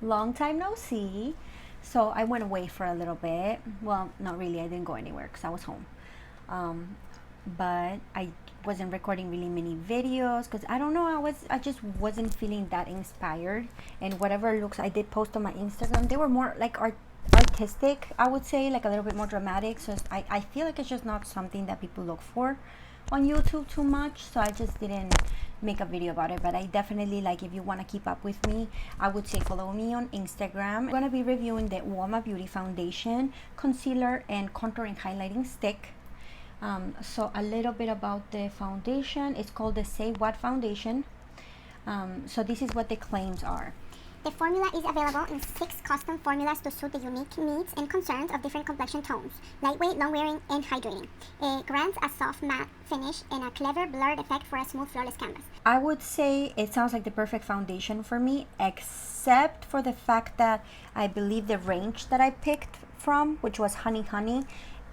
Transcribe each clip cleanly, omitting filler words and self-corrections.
Long time no see. So I went away for a little bit. Well, not really. I didn't go anywhere because I was home. But I wasn't recording really many videos because I don't know. I just wasn't feeling that inspired. And whatever looks I did post on my Instagram, they were more like artistic. I would say like a little bit more dramatic. So I feel like it's just not something that people look for on YouTube too much, so I just didn't make a video about it. But I definitely, like, if you want to keep up with me, I would say follow me on Instagram. I'm going to be reviewing the UOMA Beauty Foundation, Concealer, and Contouring Highlighting Stick. So a little bit about the foundation. It's called the Say What Foundation. So this is what the claims are. The formula is available in 6 custom formulas to suit the unique needs and concerns of different complexion tones. Lightweight, long-wearing, and hydrating. It grants a soft matte finish and a clever blurred effect for a smooth, flawless canvas. I would say it sounds like the perfect foundation for me, except for the fact that I believe the range that I picked from, which was Honey Honey,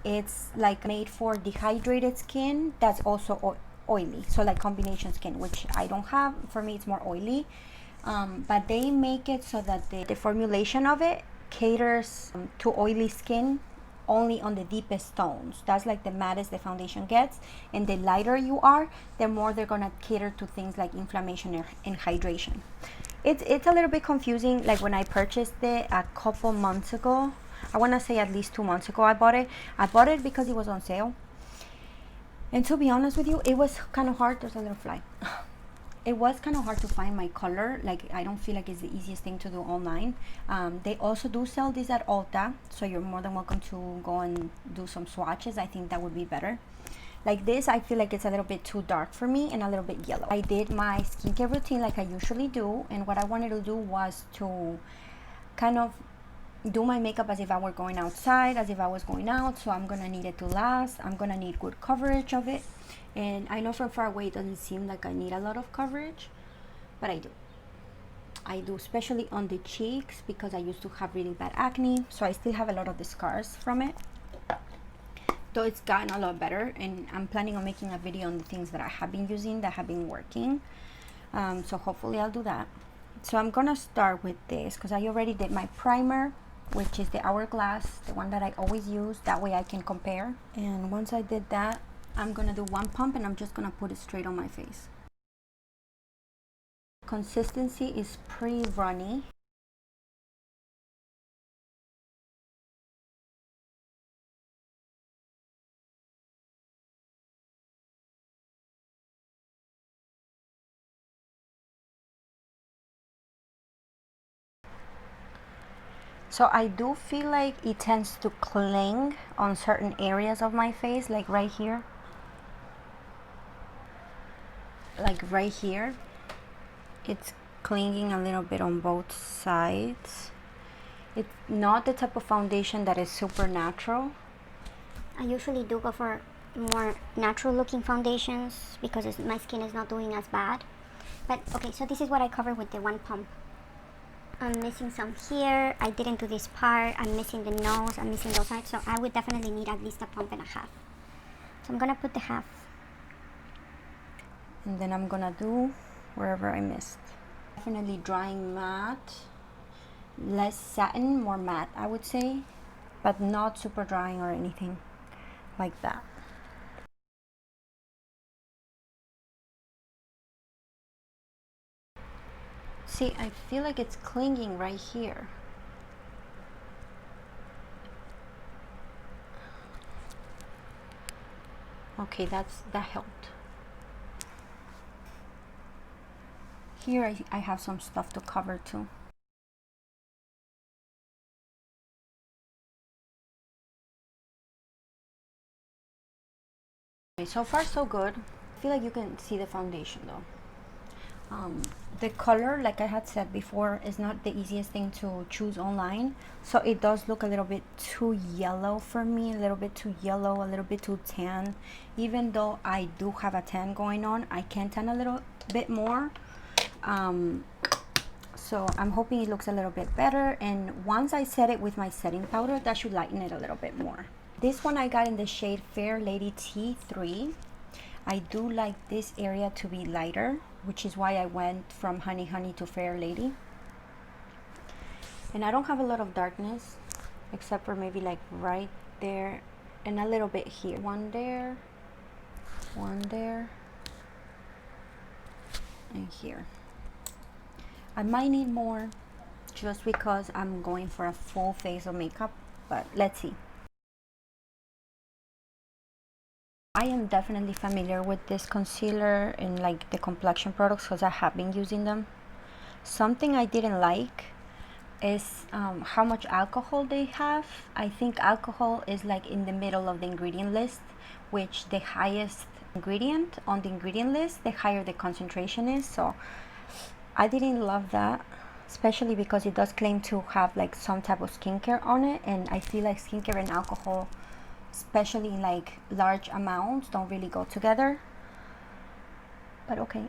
it's like made for dehydrated skin that's also oily. So like combination skin, which I don't have. For me, it's more oily. But they make it so that the formulation of it caters to oily skin only on the deepest tones. That's like the mattest the foundation gets, and the lighter you are, the more they're gonna cater to things like inflammation and hydration. It's a little bit confusing. Like when I purchased it a couple months ago, I want to say at least 2 months ago, I bought it because it was on sale, and to be honest with you, it was kind of hard. There's a little fly. It was kind of hard to find my color. Like, I don't feel like it's the easiest thing to do online. They also do sell this at Ulta, so you're more than welcome to go and do some swatches. I think that would be better. Like this, I feel like it's a little bit too dark for me and a little bit yellow. I did my skincare routine like I usually do, and what I wanted to do was to kind of do my makeup as if I were going outside, as if I was going out. So I'm gonna need it to last. I'm gonna need good coverage of it. And I know from far away it doesn't seem like I need a lot of coverage, but I do, especially on the cheeks, because I used to have really bad acne, so I still have a lot of the scars from it, though it's gotten a lot better. And I'm planning on making a video on the things that I have been using that have been working, so hopefully I'll do that. So I'm gonna start with this because I already did my primer, which is the Hourglass, the one that I always use. That way I can compare. And once I did that, I'm gonna do one pump and I'm just gonna put it straight on my face. Consistency is pretty runny. So I do feel like it tends to cling on certain areas of my face, like right here. Like right here. It's clinging a little bit on both sides. It's not the type of foundation that is super natural. I usually do go for more natural looking foundations because my skin is not doing as bad. But okay, so this is what I cover with the one pump. I'm missing some here. I didn't do this part. I'm missing the nose. I'm missing those sides. So I would definitely need at least a pump and a half. So I'm gonna put the half. And then I'm gonna do wherever I missed. Definitely drying matte. Less satin, more matte, I would say. But not super drying or anything like that. See, I feel like it's clinging right here. Okay, that helped. Here I have some stuff to cover too. Okay, so far so good. I feel like you can see the foundation though. The color, like I had said before, is not the easiest thing to choose online, so it does look a little bit too yellow for me, a little bit too yellow, a little bit too tan. Even though I do have a tan going on, I can tan a little bit more. So I'm hoping it looks a little bit better, and once I set it with my setting powder, that should lighten it a little bit more. This one I got in the shade Fair Lady T3. I do like this area to be lighter, which is why I went from Honey Honey to Fair Lady. And I don't have a lot of darkness, except for maybe like right there and a little bit here. One there, and here. I might need more just because I'm going for a full face of makeup, but let's see. I am definitely familiar with this concealer and like the complexion products because I have been using them. Something I didn't like is how much alcohol they have. I think alcohol is like in the middle of the ingredient list, which the highest ingredient on the ingredient list, the higher the concentration is. So I didn't love that, especially because it does claim to have like some type of skincare on it, and I feel like skincare and alcohol, especially in like large amounts, don't really go together. But okay,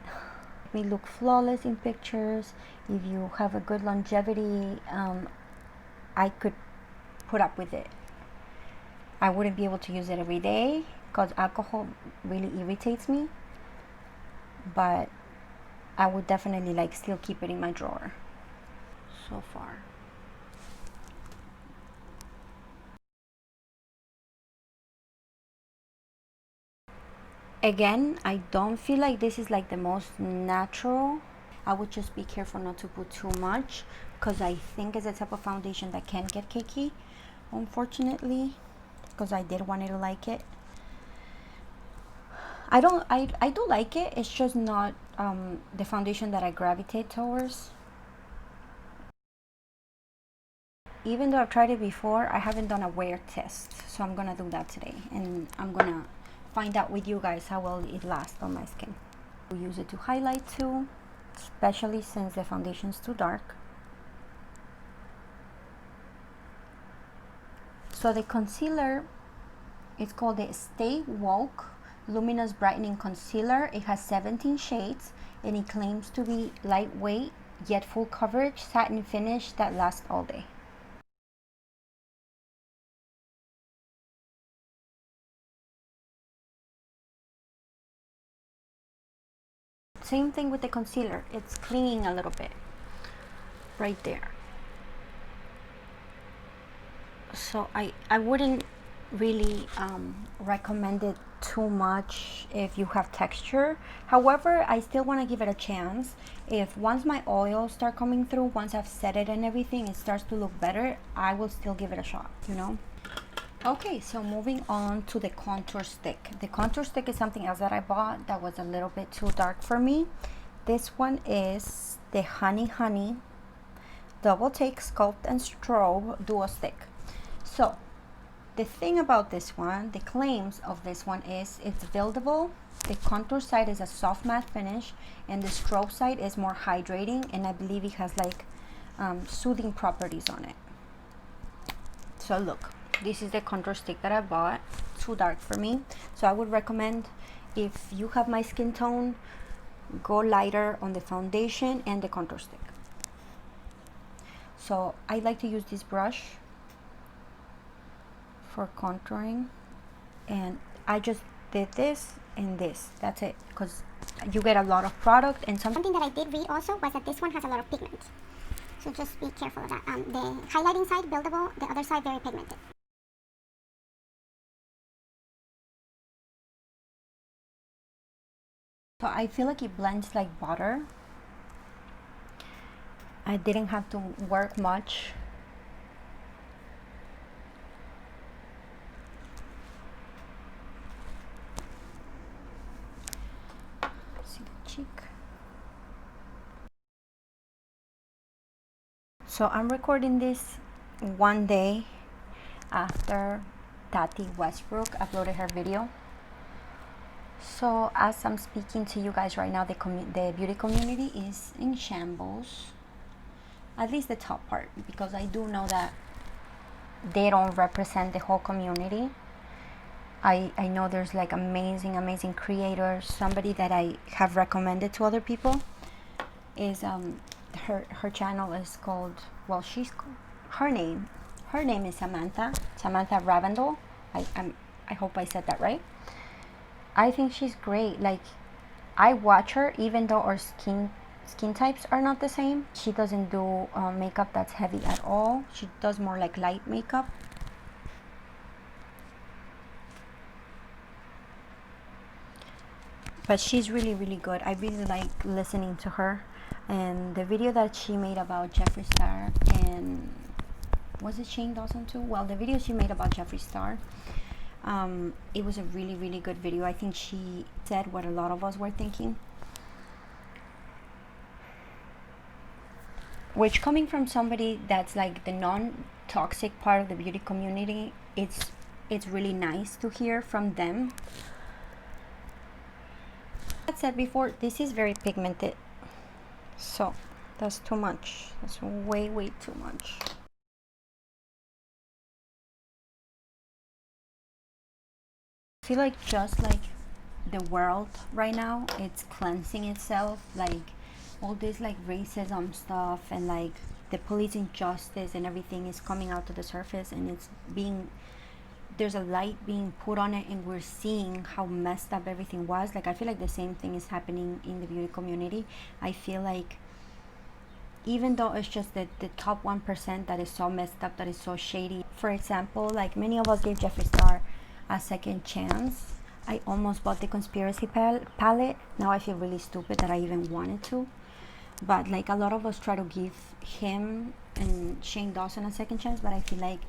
we look flawless in pictures. If you have a good longevity, I could put up with it. I wouldn't be able to use it every day because alcohol really irritates me, but I would definitely like still keep it in my drawer so far. Again, I don't feel like this is like the most natural. I would just be careful not to put too much because I think it's a type of foundation that can get cakey, unfortunately, because I did want it to like it. I do like it. It's just not the foundation that I gravitate towards. Even though I've tried it before, I haven't done a wear test, so I'm gonna do that today, and I'm gonna find out with you guys how well it lasts on my skin. We use it to highlight too, especially since the foundation's too dark. So the concealer is called the Stay Woke Luminous Brightening Concealer. It has 17 shades and it claims to be lightweight yet full coverage satin finish that lasts all day. Same thing with the concealer, it's clinging a little bit right there. So I wouldn't really recommend it too much if you have texture. However, I still want to give it a chance. If once my oils start coming through, once I've set it and everything, it starts to look better, I will still give it a shot, you know. Okay, so moving on to the contour stick. The contour stick is something else that I bought that was a little bit too dark for me. This one is the Honey Double Take Sculpt and Strobe Duo Stick. So the thing about this one, the claims of this one is it's buildable. The contour side is a soft matte finish and the strobe side is more hydrating, and I believe it has like soothing properties on it. So look, this is the contour stick that I bought. Too dark for me, so I would recommend, if you have my skin tone, go lighter on the foundation and the contour stick. So I like to use this brush for contouring, and I just did this and this, that's it, because you get a lot of product. And something that I did read also was that this one has a lot of pigment, so just be careful of that. The highlighting side buildable, the other side very pigmented. So I feel like it blends like butter. I didn't have to work much. See the cheek. So I'm recording this one day after Tati Westbrook uploaded her video. So as I'm speaking to you guys right now, the beauty community is in shambles. At least the top part, because I do know that they don't represent the whole community. I know there's like amazing creators. Somebody that I have recommended to other people is her channel is called, well, her name is Samantha Ravendel. I hope I said that right. I think she's great. Like, I watch her even though our skin skin types are not the same. She doesn't do makeup that's heavy at all. She does more like light makeup. But she's really, really good. I really like listening to her. And the video that she made about Jeffree Star, and was it Shane Dawson too? Well, the video she made about Jeffree Star, it was a really, really good video. I think she said what a lot of us were thinking. Which, coming from somebody that's like the non-toxic part of the beauty community, it's really nice to hear from them. As I said before, this is very pigmented, so that's too much. That's way too much. I feel like just like the world right now, it's cleansing itself, like all this like racism stuff and like the police injustice and everything is coming out to the surface, and it's being, there's a light being put on it, and we're seeing how messed up everything was. Like I feel like the same thing is happening in the beauty community. I feel like even though it's just the top 1% that is so messed up, that is so shady. For example, like many of us gave Jeffree Star a second chance. I almost bought the conspiracy palette. Now I feel really stupid that I even wanted to. But like a lot of us try to give him and Shane Dawson a second chance, but I feel like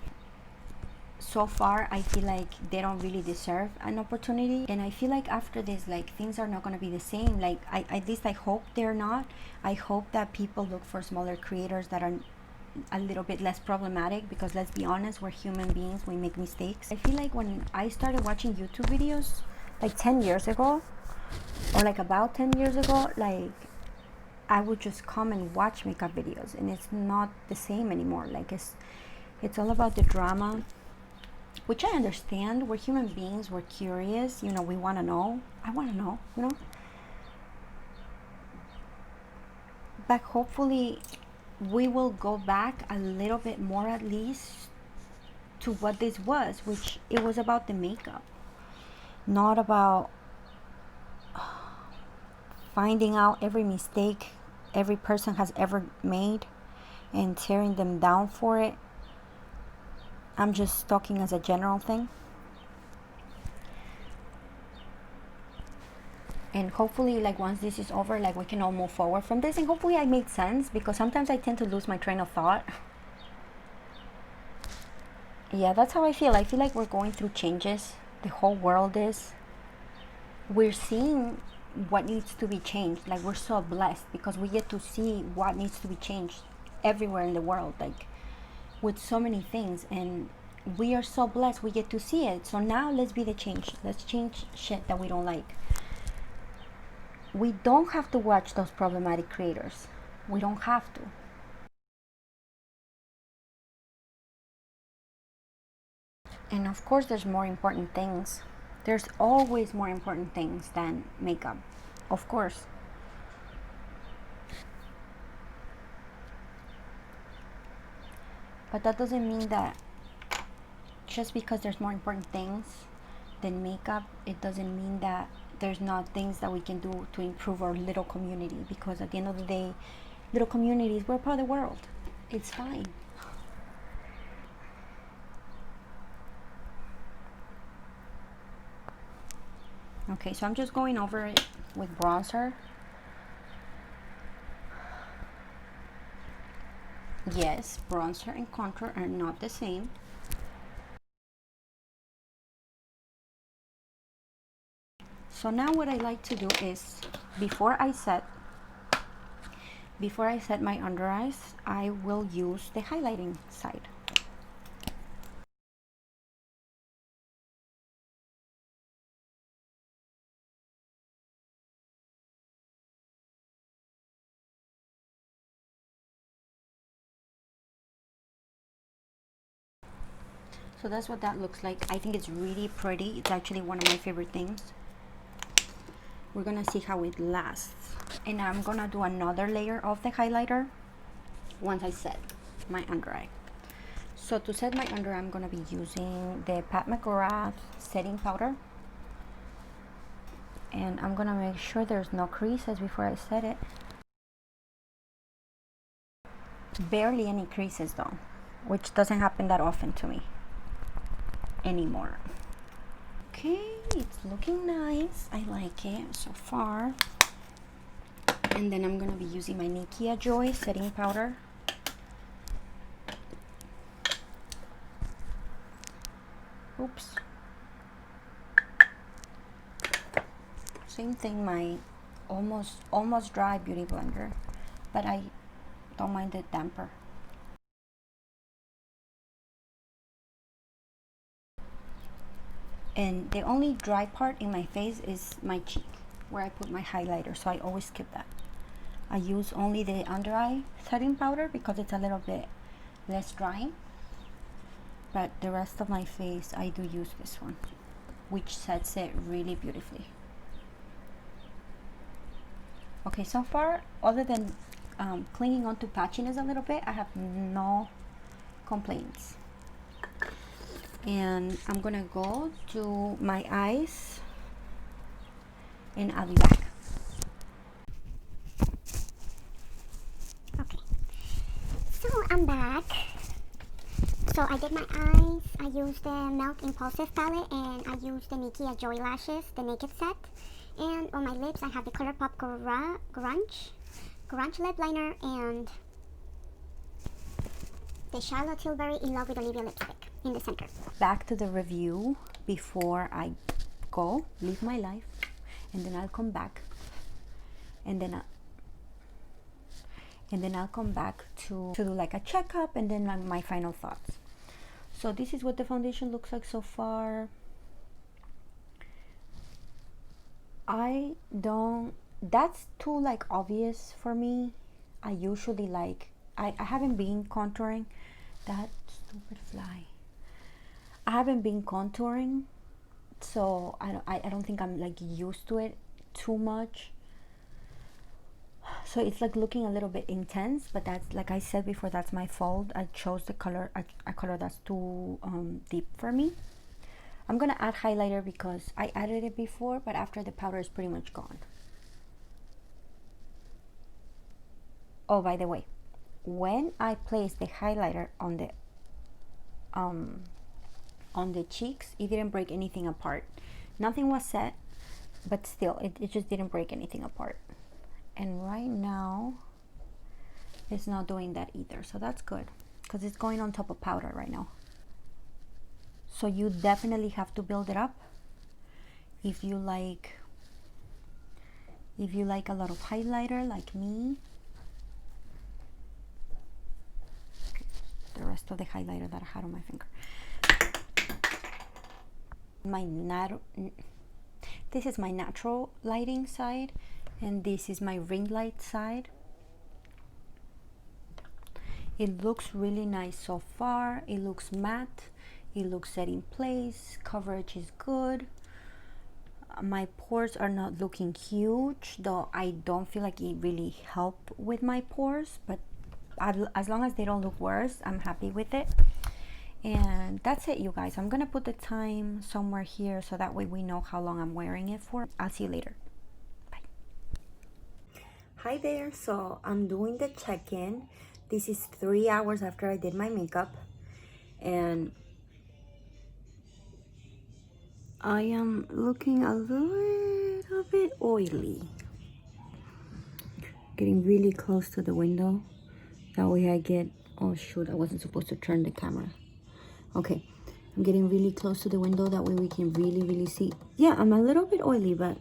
so far I feel like they don't really deserve an opportunity. And I feel like after this, like things are not going to be the same. Like I at least I hope they're not. I hope that people look for smaller creators that are a little bit less problematic, because let's be honest, we're human beings, we make mistakes. I feel like when I started watching YouTube videos like 10 years ago, or like about 10 years ago, like I would just come and watch makeup videos, and it's not the same anymore. Like it's all about the drama, which I understand. We're human beings, we're curious, you know, we want to know. I want to know, you know. But hopefully we will go back a little bit more, at least, to what this was, which it was about the makeup, not about finding out every mistake every person has ever made and tearing them down for it. I'm just talking as a general thing. And hopefully, like once this is over, like we can all move forward from this. And hopefully I made sense, because sometimes I tend to lose my train of thought. Yeah, that's how I feel. I feel like we're going through changes. The whole world is. We're seeing what needs to be changed. Like we're so blessed because we get to see what needs to be changed everywhere in the world, like with so many things, and we are so blessed we get to see it. So now let's be the change. Let's change shit that we don't like. We don't have to watch those problematic creators. We don't have to. And of course there's more important things. There's always more important things than makeup, of course. But that doesn't mean that just because there's more important things than makeup, it doesn't mean that there's not things that we can do to improve our little community. Because at the end of the day, little communities, we're part of the world. It's fine. Okay, so I'm just going over it with bronzer. Yes, bronzer and contour are not the same. So now what I like to do is, before I set my under eyes, I will use the highlighting side. So that's what that looks like. I think it's really pretty. It's actually one of my favorite things. We're gonna see how it lasts. And I'm gonna do another layer of the highlighter once I set my under eye. So to set my under eye, I'm gonna be using the Pat McGrath setting powder. And I'm gonna make sure there's no creases before I set it. Barely any creases though, which doesn't happen that often to me anymore. Okay, it's looking nice. I like it so far. And then I'm gonna be using my Nikia Joy setting powder. Oops. Same thing, my almost dry beauty blender, but I don't mind the damper. And the only dry part in my face is my cheek, where I put my highlighter, so I always skip that. I use only the under eye setting powder because it's a little bit less drying. But the rest of my face, I do use this one, which sets it really beautifully. Okay, so far, other than clinging onto patchiness a little bit, I have no complaints. And I'm gonna go to my eyes and I'll be back. Okay, so I'm back. So I did my eyes, I used the Melt Impulsive palette, and I used the Nikia Joy Lashes, the Naked set. And on my lips I have the ColourPop Grunge lip liner and the Charlotte Tilbury In Love with Olivia lipstick in the center. Back to the review before I go live my life, and then I'll come back, and then I'll come back to do like a checkup, and then my final thoughts. So this is what the foundation looks like so far. That's too like obvious for me. I usually like, I haven't been contouring. That stupid fly. I haven't been contouring, so I don't think I'm like used to it too much. So it's like looking a little bit intense, but that's, like I said before, that's my fault. I chose the color, a color that's too deep for me. I'm gonna add highlighter because I added it before, but after the powder is pretty much gone. Oh, by the way, when I place the highlighter on the cheeks, it didn't break anything apart. Nothing was set, but still, it just didn't break anything apart. And right now, it's not doing that either, so that's good, because it's going on top of powder right now. So you definitely have to build it up if you like a lot of highlighter like me. The rest of the highlighter that I had on my finger. This is my natural lighting side, and this is my ring light side. It looks really nice so far. It looks matte. It looks set in place. Coverage is good. My pores are not looking huge, though I don't feel like it really helped with my pores, but as long as they don't look worse, I'm happy with it. And that's it, you guys. I'm gonna put the time somewhere here so that way we know how long I'm wearing it for. I'll see you later. Bye. Hi there. So I'm doing the check-in. This is 3 hours after I did my makeup, and I am looking a little bit oily. Getting really close to the window. That way I get, oh shoot, I wasn't supposed to turn the camera. Okay, I'm getting really close to the window. That way we can really see. Yeah, I'm a little bit oily, but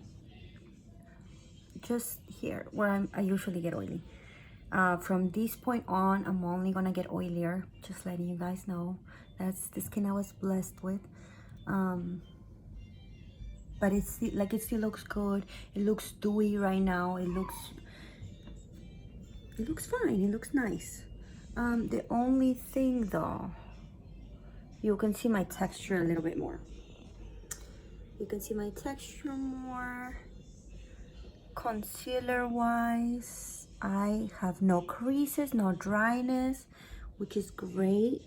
just here where I usually get oily. From this point on, I'm only gonna get oilier. Just letting you guys know. That's the skin I was blessed with. But it's like, it still looks good. It looks dewy right now. It looks fine. It looks nice. The only thing though, you can see my texture a little bit more. You can see my texture more. Concealer wise, I have no creases, no dryness, which is great.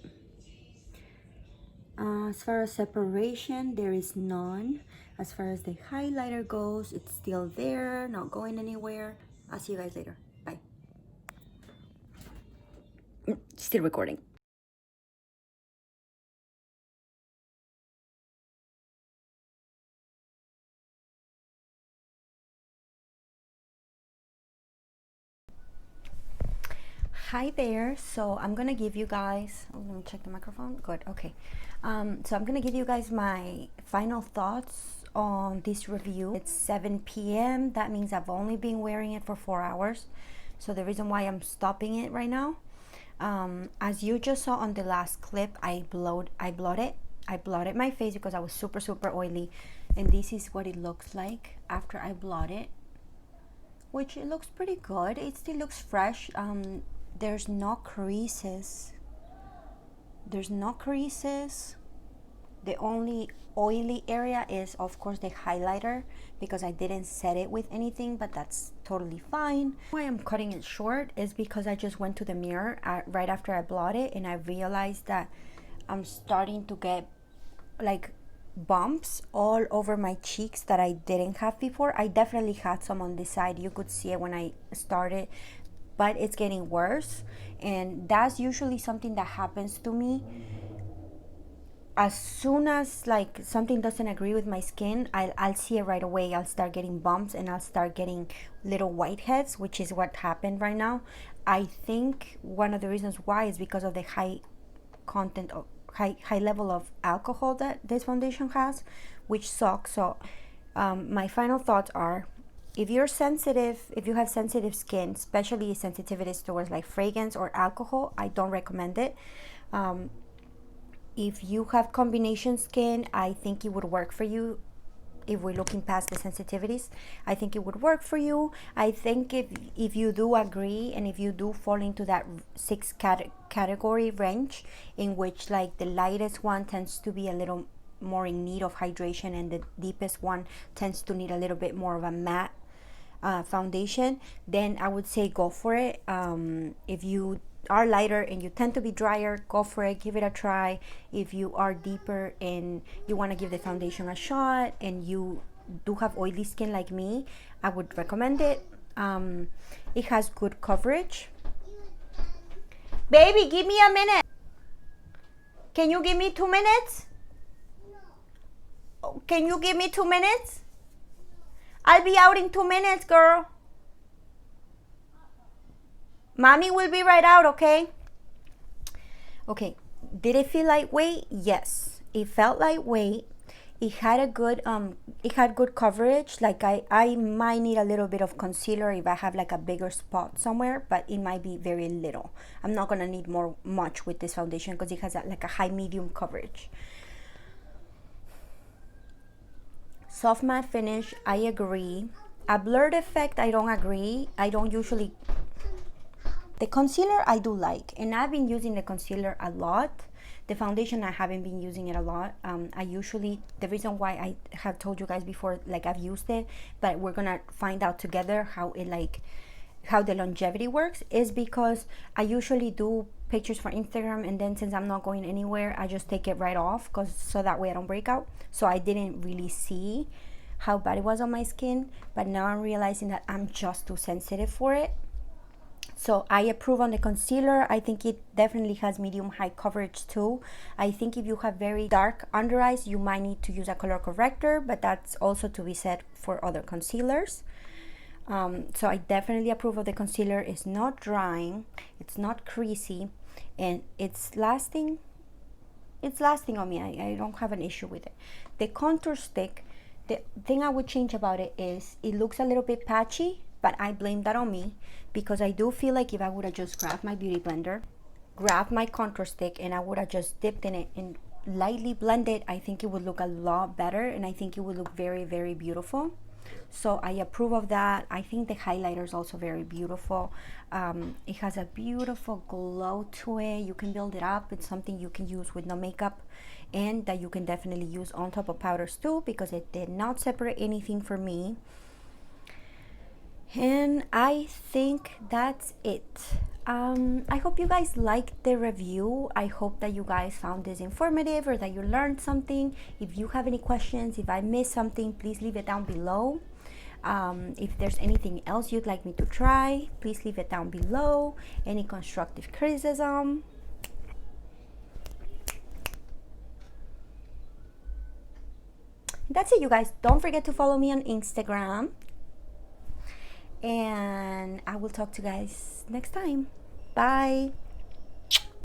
As far as separation, there is none. As far as the highlighter goes, it's still there, not going anywhere. I'll see you guys later. Bye. Still recording. Hi there. So I'm gonna give you guys, oh, let me check the microphone. Good. Okay. So I'm gonna give you guys my final thoughts on this review. It's 7 p.m. That means I've only been wearing it for 4 hours. So the reason why I'm stopping it right now, as you just saw on the last clip, I blotted my face because I was super oily, and this is what it looks like after I blot it, which it looks pretty good. It still looks fresh. There's no creases. The only oily area is of course the highlighter, because I didn't set it with anything, but that's totally fine. Why I'm cutting it short is because I just went to the mirror right after I blotted it, and I realized that I'm starting to get like bumps all over my cheeks that I didn't have before. I definitely had some on this side. You could see it when I started, but it's getting worse, and that's usually something that happens to me as soon as like something doesn't agree with my skin. I'll see it right away. I'll start getting bumps and I'll start getting little whiteheads, which is what happened right now. I think one of the reasons why is because of the high content of high level of alcohol that this foundation has, which sucks. So my final thoughts are, if you're sensitive, if you have sensitive skin, especially sensitivities towards like fragrance or alcohol, I don't recommend it. If you have combination skin, I think it would work for you. If we're looking past the sensitivities, I think it would work for you. I think if you do agree, and if you do fall into that 6 category range, in which like the lightest one tends to be a little more in need of hydration, and the deepest one tends to need a little bit more of a matte foundation, then I would say go for it. If you are lighter and you tend to be drier, go for it, give it a try. If you are deeper and you want to give the foundation a shot and you do have oily skin like me, I would recommend it. It has good coverage. Baby, give me a minute. Can you give me 2 minutes? Can you give me 2 minutes? I'll be out in 2 minutes, girl. Mommy will be right out, okay? Okay, did it feel lightweight? Yes, it felt lightweight. It had a good coverage. Like I might need a little bit of concealer if I have like a bigger spot somewhere, but it might be very little. I'm not gonna need much with this foundation because it has like a high medium coverage. Soft matte finish, I agree. A blurred effect, I don't agree. I don't usually. The concealer I do like, and I've been using the concealer a lot. The foundation I haven't been using it a lot. The reason why I have told you guys before, like I've used it, but we're gonna find out together how the longevity works, is because I usually do pictures for Instagram, and then since I'm not going anywhere, I just take it right off, so that way I don't break out. So I didn't really see how bad it was on my skin, but now I'm realizing that I'm just too sensitive for it. So I approve on the concealer. I think it definitely has medium high coverage too. I think if you have very dark under eyes, you might need to use a color corrector, but that's also to be said for other concealers. So I definitely approve of the concealer. It's not drying, it's not creasy, and it's lasting on me. I don't have an issue with it. The contour stick, the thing I would change about it is it looks a little bit patchy, but I blame that on me, because I do feel like if I would have just grabbed my beauty blender, grabbed my contour stick, and I would have just dipped in it and lightly blended, I think it would look a lot better, and I think it would look very, very beautiful. So I approve of that. I think the highlighter is also very beautiful. It has a beautiful glow to it. You can build it up. It's something you can use with no makeup, and that you can definitely use on top of powders too, because it did not separate anything for me. And I think that's it. I hope you guys liked the review. I hope that you guys found this informative, or that you learned something. If you have any questions, if I missed something, please leave it down below. If there's anything else you'd like me to try, please leave it down below. Any constructive criticism. That's it, you guys. Don't forget to follow me on Instagram. And I will talk to you guys next time. Bye.